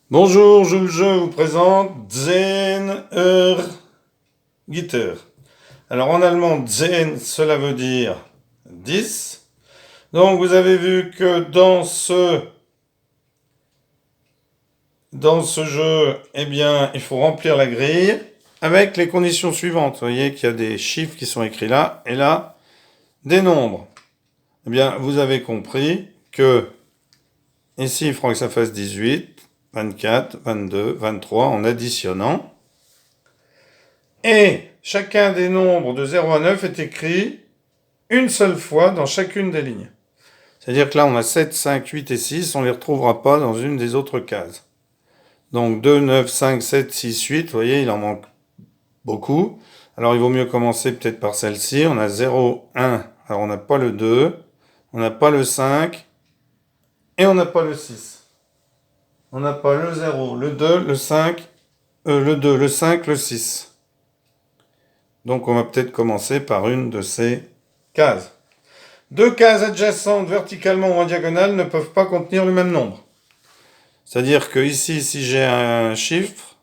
Bonjour, je vous présente Gitter. Alors en allemand, Zehn, cela veut dire 10. Donc vous avez vu que dans ce jeu, eh bien, il faut remplir la grille avec les conditions suivantes. Vous voyez qu'il y a des chiffres qui sont écrits là et là, des nombres. Eh bien, vous avez compris que ici, il faudra que ça fasse 18, 24, 22, 23 en additionnant. Et chacun des nombres de 0 à 9 est écrit une seule fois dans chacune des lignes. C'est-à-dire que là, on a 7, 5, 8 et 6, on ne les retrouvera pas dans une des autres cases. Donc 2, 9, 5, 7, 6, 8, vous voyez, il en manque beaucoup. Alors il vaut mieux commencer peut-être par celle-ci. On a 0, 1, alors on n'a pas le 2, on n'a pas le 5, et on n'a pas le 6. On n'a pas le 0, le 2, le 5, le 2, le 5, le 6. Donc on va peut-être commencer par une de ces cases. Deux cases adjacentes verticalement ou en diagonale ne peuvent pas contenir le même nombre. C'est-à-dire que ici, si j'ai un chiffre,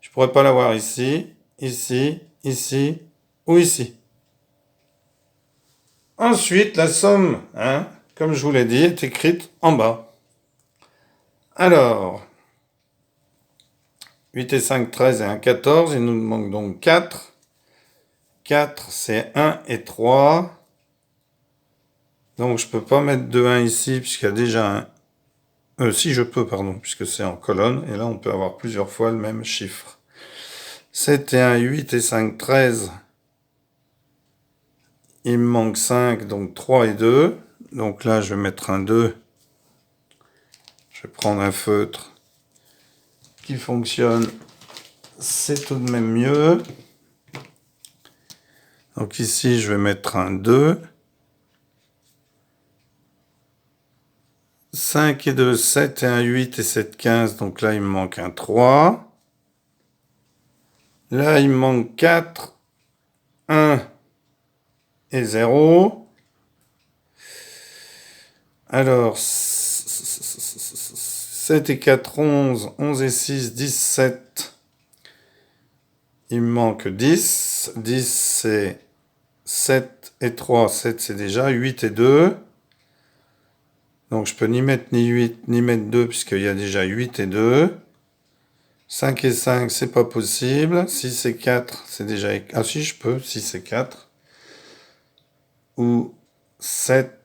je ne pourrais pas l'avoir ici, ici, ici ou ici. Ensuite, la somme, comme je vous l'ai dit, est écrite en bas. Alors, 8 et 5, 13 et 1, 14. Il nous manque donc 4. 4, c'est 1 et 3. Donc, je ne peux pas mettre de 1 ici, puisqu'il y a déjà un. Si je peux, pardon, puisque c'est en colonne. Et là, on peut avoir plusieurs fois le même chiffre. 7 et 1, 8 et 5, 13. Il me manque 5, donc 3 et 2. Donc là, je vais mettre un 2. Je vais prendre un feutre qui fonctionne. C'est tout de même mieux. Donc ici, je vais mettre un 2. 5 et 2, 7 et 1, 8 et 7, 15. Donc là, il me manque un 3. Là, il me manque 4, 1 et 0. Alors, 7 et 4, 11. 11 et 6, 17. Il me manque 10. 10, c'est 7 et 3. 7, c'est déjà 8 et 2. Donc, je peux ni mettre ni 8, ni mettre 2, puisqu'il y a déjà 8 et 2. 5 et 5, c'est pas possible. 6 et 4, c'est déjà... Ah si, je peux. 6 et 4. Ou 7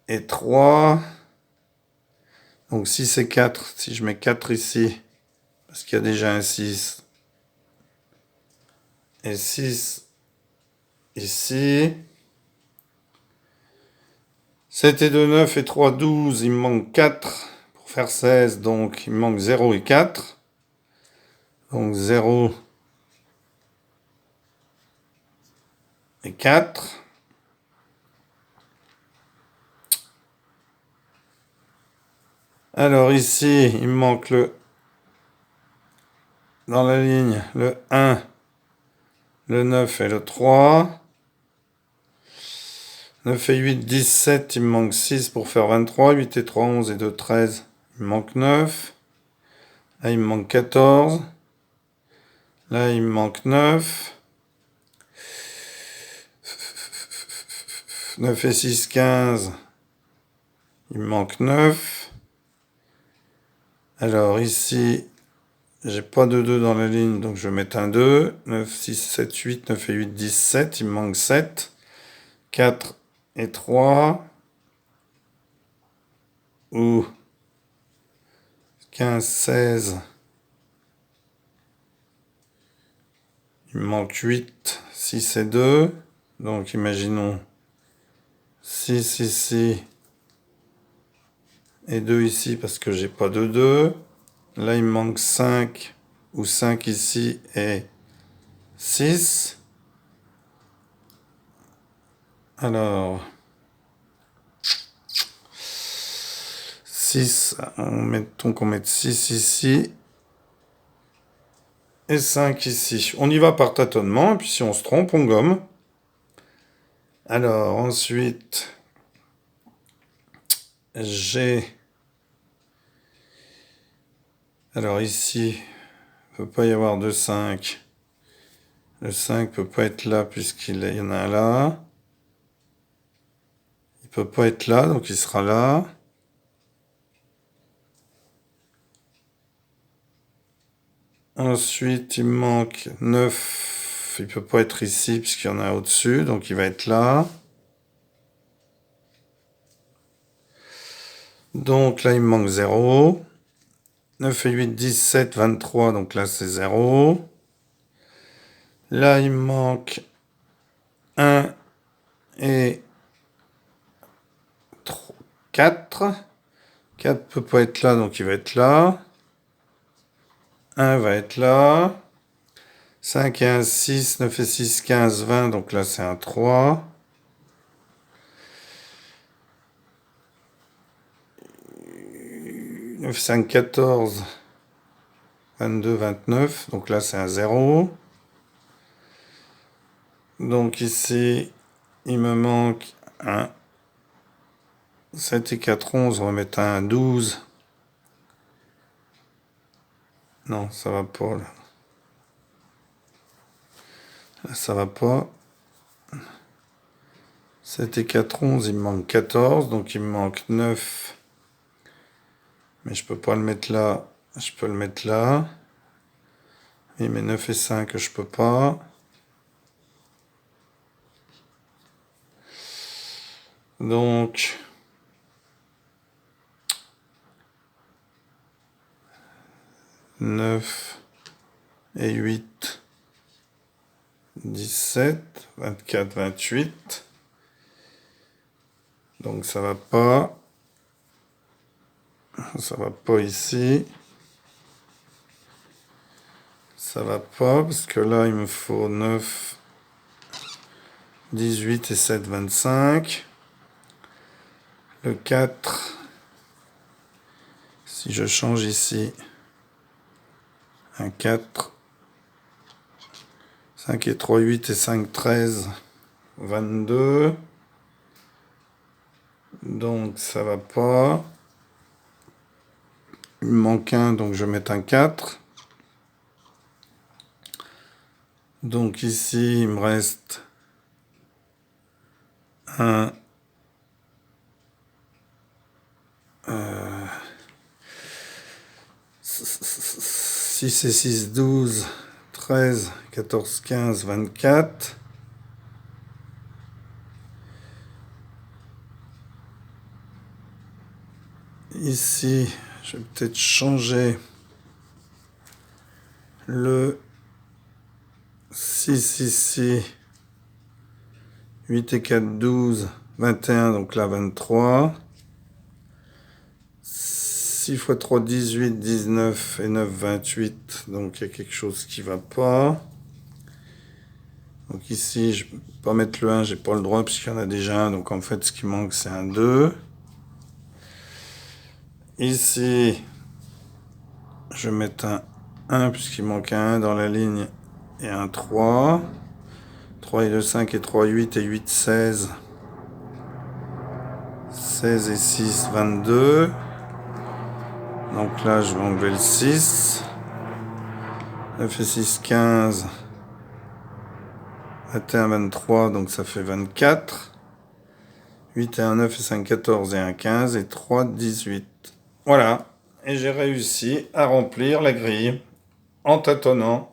et 3. Donc 6 et 4, si je mets 4 ici, parce qu'il y a déjà un 6. Et 6 ici. 7 et 2, 9 et 3, 12. Il me manque 4 pour faire 16. Donc il me manque 0 et 4. Donc 0 et 4. Alors ici, il me manque dans la ligne le 1, le 9 et le 3. 9 et 8, 17. Il me manque 6 pour faire 23. 8 et 3, 11 et 2, 13. Il me manque 9. Là, il me manque 14. Là, il me manque 9. 9 et 6, 15. Il me manque 9. Alors ici, j'ai pas de 2 dans la ligne, donc je vais mettre un 2. 9, 6, 7, 8, 9 et 8, 17. Il me manque 7. 4 et 3. Ou 15, 16. Il me manque 8, 6 et 2. Donc imaginons 6 ici et 2 ici parce que j'ai pas de 2. Là, il me manque 5 ou 5 ici et 6. Alors, 6, mettons qu'on mette 6 ici et 5 ici. On y va par tâtonnement, et puis si on se trompe, on gomme. Alors, ensuite, j'ai Alors ici, il ne peut pas y avoir de 5. Le 5 ne peut pas être là puisqu'il y en a un là. Il ne peut pas être là, donc il sera là. Ensuite, il me manque 9. Il ne peut pas être ici puisqu'il y en a au-dessus, donc il va être là. Donc là, il me manque 0. 9 et 8, 17, 23, donc là, c'est 0. Là, il me manque 1 et 4. 4 ne peut pas être là, donc il va être là. 1 va être là. 5 et 1, 6. 9 et 6, 15, 20. Donc là, c'est un 3. 9, 5, 14. 22, 29. Donc là, c'est un 0. Donc ici, il me manque un 7 et 4, 11. On va mettre un 12. Non, ça va pas, là. Là, ça va pas. 7 et 4, 11, il me manque 14, donc il me manque 9. Mais je peux pas le mettre là, je peux le mettre là. Oui, mais 9 et 5, je peux pas. Donc, 9 et 8, 17, 24, 28. Donc ça va pas. Ça va pas ici. Ça va pas parce que là il me faut 9, 18 et 7, 25. Le 4, si je change ici, un 4, 5 et 3, 8 et 5, 13, 22. Donc ça va pas. Il me manque un, donc je vais mettre un 4. Donc ici, il me reste un 6 et 6, 12, 13, 14, 15, 24. Ici, je vais peut-être changer le 6 ici. 8 et 4, 12, 21, donc là 23. 6 x 3, 18, 19 et 9, 28. Donc il y a quelque chose qui va pas. Donc ici, je ne peux pas mettre le 1, j'ai pas le droit puisqu'il y en a déjà un. Donc en fait, ce qui manque, c'est un 2. Ici, je vais mettre un 1 puisqu'il manque un 1 dans la ligne et un 3. 3 et 2, 5 et 3, 8 et 8, 16. 16 et 6, 22. Donc là, je vais enlever le 6. 9 et 6, 15. 21, 23, donc ça fait 24. 8 et 1, 9 et 5, 14 et 1, 15 et 3, 18. Voilà. Et j'ai réussi à remplir la grille en tâtonnant.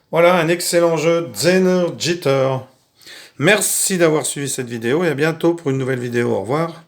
Voilà, un excellent jeu Zener Jitter. Merci d'avoir suivi cette vidéo et à bientôt pour une nouvelle vidéo. Au revoir.